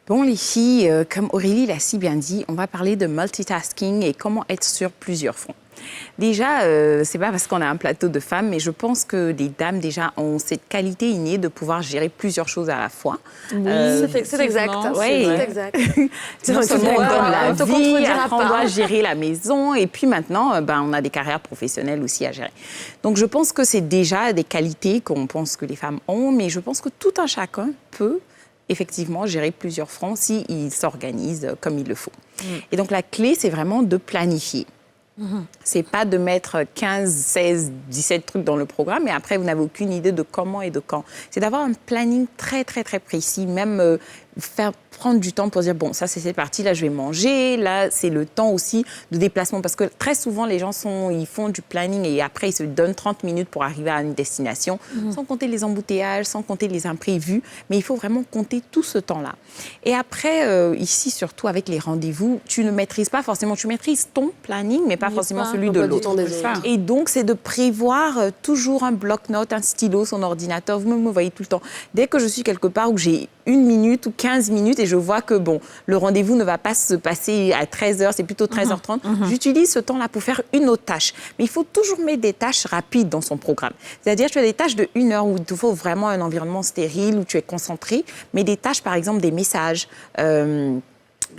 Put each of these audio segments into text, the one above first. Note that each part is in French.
Bon, les filles, comme Aurélie l'a si bien dit, on va parler de multitasking et comment être sur plusieurs fronts. Déjà, c'est pas parce qu'on a un plateau de femmes, mais je pense que les dames, déjà, ont cette qualité innée de pouvoir gérer plusieurs choses à la fois. Oui, c'est exact. Oui, c'est exact. Non seulement on donne la on te vie, contredira après on pas. doit gérer la maison, et puis maintenant, on a des carrières professionnelles aussi à gérer. Donc, je pense que c'est déjà des qualités qu'on pense que les femmes ont, mais je pense que tout un chacun peut effectivement gérer plusieurs fronts s'il s'organise comme il le faut. Et donc, la clé, c'est vraiment de planifier. C'est pas de mettre 15, 16, 17 trucs dans le programme et après, vous n'avez aucune idée de comment et de quand. C'est d'avoir un planning très, très, très précis, même prendre du temps pour dire, bon, ça, c'est cette partie-là, je vais manger. Là, c'est le temps aussi de déplacement. Parce que très souvent, les gens ils font du planning et après, ils se donnent 30 minutes pour arriver à une destination, sans compter les embouteillages, sans compter les imprévus. Mais il faut vraiment compter tout ce temps-là. Et après, ici, surtout avec les rendez-vous, tu ne maîtrises pas forcément, tu maîtrises ton planning, mais pas forcément celui de l'autre. Et donc, c'est de prévoir toujours un bloc-notes, un stylo, son ordinateur. Vous me voyez tout le temps. Dès que je suis quelque part où j'ai 1 minute ou 15 minutes et je vois que, bon, le rendez-vous ne va pas se passer à 13h, c'est plutôt 13h30, j'utilise ce temps-là pour faire une autre tâche. Mais il faut toujours mettre des tâches rapides dans son programme. C'est-à-dire, tu as des tâches de 1 heure où il te faut vraiment un environnement stérile, où tu es concentré, mais des tâches, par exemple, des messages,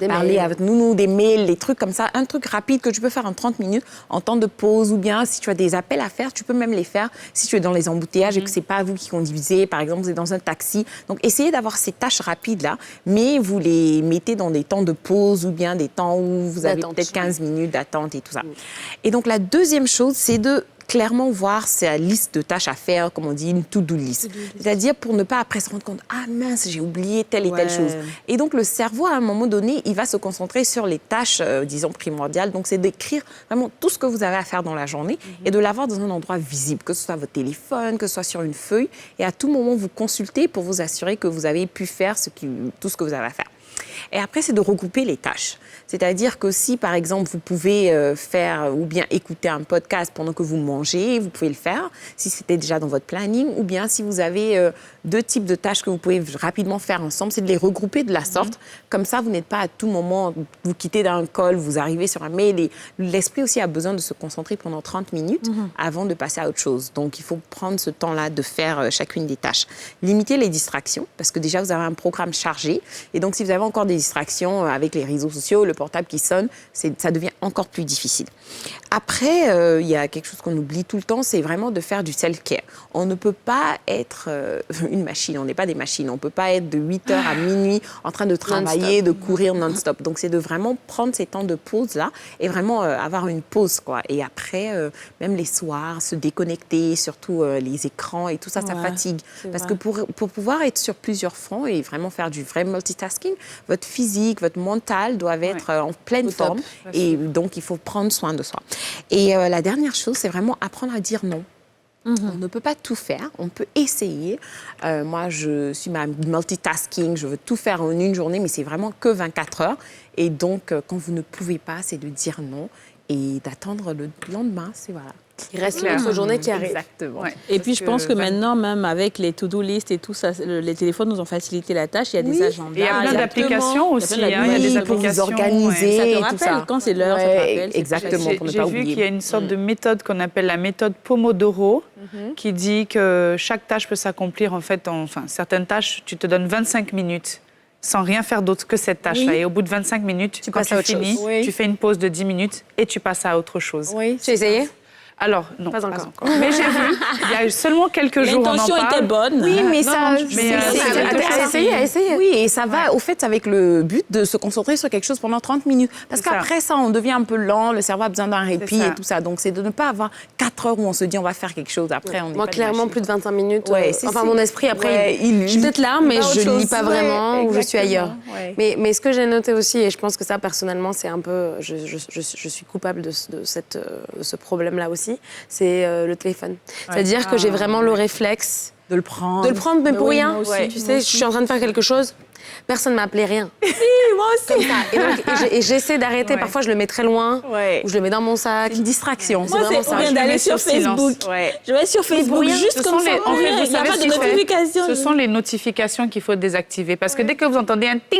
parler avec nous, des mails, des trucs comme ça, un truc rapide que tu peux faire en 30 minutes en temps de pause ou bien si tu as des appels à faire, tu peux même les faire si tu es dans les embouteillages et que c'est pas vous qui conduisez, par exemple, vous êtes dans un taxi. Donc, essayez d'avoir ces tâches rapides-là, mais vous les mettez dans des temps de pause ou bien des temps où vous avez peut-être 15 minutes d'attente et tout ça. Et donc, la deuxième chose, c'est de clairement voir sa liste de tâches à faire, comme on dit, une to-do list. C'est-à-dire pour ne pas après se rendre compte, ah mince, j'ai oublié telle et telle chose. Et donc, le cerveau, à un moment donné, il va se concentrer sur les tâches, disons, primordiales. Donc, c'est d'écrire vraiment tout ce que vous avez à faire dans la journée et de l'avoir dans un endroit visible, que ce soit votre téléphone, que ce soit sur une feuille. Et à tout moment, vous consultez pour vous assurer que vous avez pu faire tout ce que vous avez à faire. Et après, c'est de regrouper les tâches. C'est-à-dire que si, par exemple, vous pouvez faire ou bien écouter un podcast pendant que vous mangez, vous pouvez le faire, si c'était déjà dans votre planning, ou bien si vous avez 2 types de tâches que vous pouvez rapidement faire ensemble, c'est de les regrouper de la sorte. Comme ça, vous n'êtes pas à tout moment, vous quittez d'un call, vous arrivez sur un mail. Et l'esprit aussi a besoin de se concentrer pendant 30 minutes avant de passer à autre chose. Donc, il faut prendre ce temps-là de faire chacune des tâches. Limiter les distractions, parce que déjà, vous avez un programme chargé. Et donc, si vous avez encore des distractions avec les réseaux sociaux, le portable qui sonne, ça devient encore plus difficile. Après, il y a quelque chose qu'on oublie tout le temps, c'est vraiment de faire du self-care. On ne peut pas être une machine, on n'est pas des machines. On ne peut pas être de 8h à minuit en train de travailler, de courir non-stop. Donc, c'est de vraiment prendre ces temps de pause-là et vraiment avoir une pause, quoi. Et après, même les soirs, se déconnecter, surtout les écrans et tout ça, ça fatigue. Parce que pour pouvoir être sur plusieurs fronts et vraiment faire du vrai multitasking, votre physique, votre mental doivent être en pleine forme. Et donc, il faut prendre soin de soi. Et la dernière chose, c'est vraiment apprendre à dire non. On ne peut pas tout faire, on peut essayer. Moi, je suis ma multitasking, je veux tout faire en une journée, mais c'est vraiment que 24 heures. Et donc, quand vous ne pouvez pas, c'est de dire non et d'attendre le lendemain, c'est voilà. Il reste l'autre journée qui arrive. Exactement. Ouais. Et puis, je pense que maintenant, même avec les to-do list et tout ça, les téléphones nous ont facilité la tâche. Il y a des agendas. Et il y a plein d'applications aussi. Il y a des applications. Pour vous organiser. Ça te tout rappelle ça. quand c'est l'heure, ça te rappelle. Exactement, pour ne pas J'ai vu oublier. qu'il y a une sorte de méthode qu'on appelle la méthode Pomodoro, qui dit que chaque tâche peut s'accomplir, en fait, certaines tâches, tu te donnes 25 minutes sans rien faire d'autre que cette tâche-là. Et au bout de 25 minutes, quand tu finis, tu fais une pause de 10 minutes et tu passes à autre chose. Oui. Tu as essayé? Alors, non, pas encore. Mais j'ai vu, il y a seulement quelques jours, on en L'intention parle. était bonne. Oui, mais ça... Essayez. Oui, et ça va, au fait, avec le but de se concentrer sur quelque chose pendant 30 minutes. Parce C'est ça. qu'après ça, on devient un peu lent, le cerveau a besoin d'un répit C'est ça. et tout ça. Donc, c'est de ne pas avoir 4 heures où on se dit on va faire quelque chose. Après, on n'est Moi, pas clairement, des plus de 25 minutes. Ouais, Mon esprit, après, je suis peut-être là, mais je ne lis pas vraiment ou je suis ailleurs. Ouais. Mais ce que j'ai noté aussi, et je pense que ça, personnellement, c'est un peu... Je suis coupable de ce problème-là aussi, c'est le téléphone. C'est-à-dire que j'ai vraiment le réflexe De le prendre. De le prendre, mais pour oui, rien. moi aussi, Tu sais, je suis en train de faire quelque chose, personne ne m'a appelé rien. Oui, moi aussi. Et j'essaie d'arrêter. Ouais. Parfois, je le mets très loin, Ouais. ou je le mets dans mon sac. Une distraction. Moi, vraiment c'est ça. on vient Je le d'aller mets sur sur silence. Facebook. Ouais. Je vais sur Facebook rien. juste comme ça. en fait, Il vous n'y a savez pas ce de qu'il faut notification. Ce sont les notifications qu'il faut désactiver. Parce que dès que vous entendez un ting,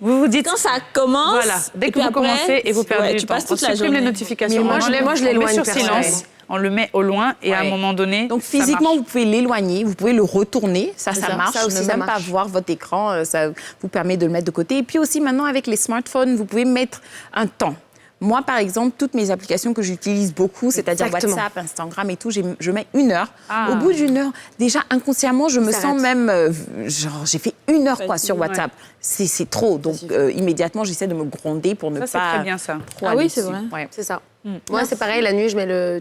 vous vous dites... Quand ça commence, Voilà, dès et que puis vous après, commencez et vous perdez ouais, du tu temps. passes toute On la supprime les journée. notifications. Mais moi, on je le met l'éloigne sur personnellement. silence, on le met au loin et à un Ouais. moment donné, Donc ça physiquement, marche. vous pouvez l'éloigner, vous pouvez le retourner, ça ça. marche. Ça aussi, ne ça même pas marche. voir votre écran, ça vous permet de le mettre de côté. Et puis aussi maintenant avec les smartphones, vous pouvez mettre un temps. Moi, par exemple, toutes mes applications que j'utilise beaucoup, c'est-à-dire Exactement. WhatsApp, Instagram et tout, je mets 1 heure. Ah. Au bout d'1 heure, déjà inconsciemment, je me Ça sens arrête. même, genre, j'ai fait 1 heure quoi, sur Ouais. WhatsApp. C'est trop. Donc, immédiatement, j'essaie de me gronder pour ne Ça, c'est pas très bien, ça. trop Ah aller oui, c'est dessus. vrai. Ouais. C'est ça. Moi, c'est pareil, la nuit, je mets le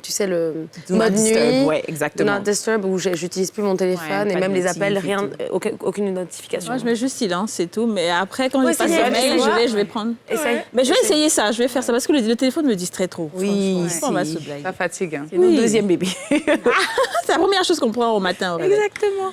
Do not mode disturb, nuit. ouais, Do exactement. not disturb, où j'utilise plus mon téléphone Ouais, et pas même de les appels, notif et rien, tout. aucune notification. Moi, je mets juste silence, c'est tout. Mais après, quand Ouais, je passe c'est le bien, mail, tu vois. je vais prendre. Essaye. Mais je vais essayer ça, je vais faire ça parce que le téléphone me distrait trop. Oui, franchement. On va si. se blaguer. Ça fatigue. Hein. C'est notre Oui. deuxième bébé. C'est la première chose qu'on prend au matin au réveil. Exactement.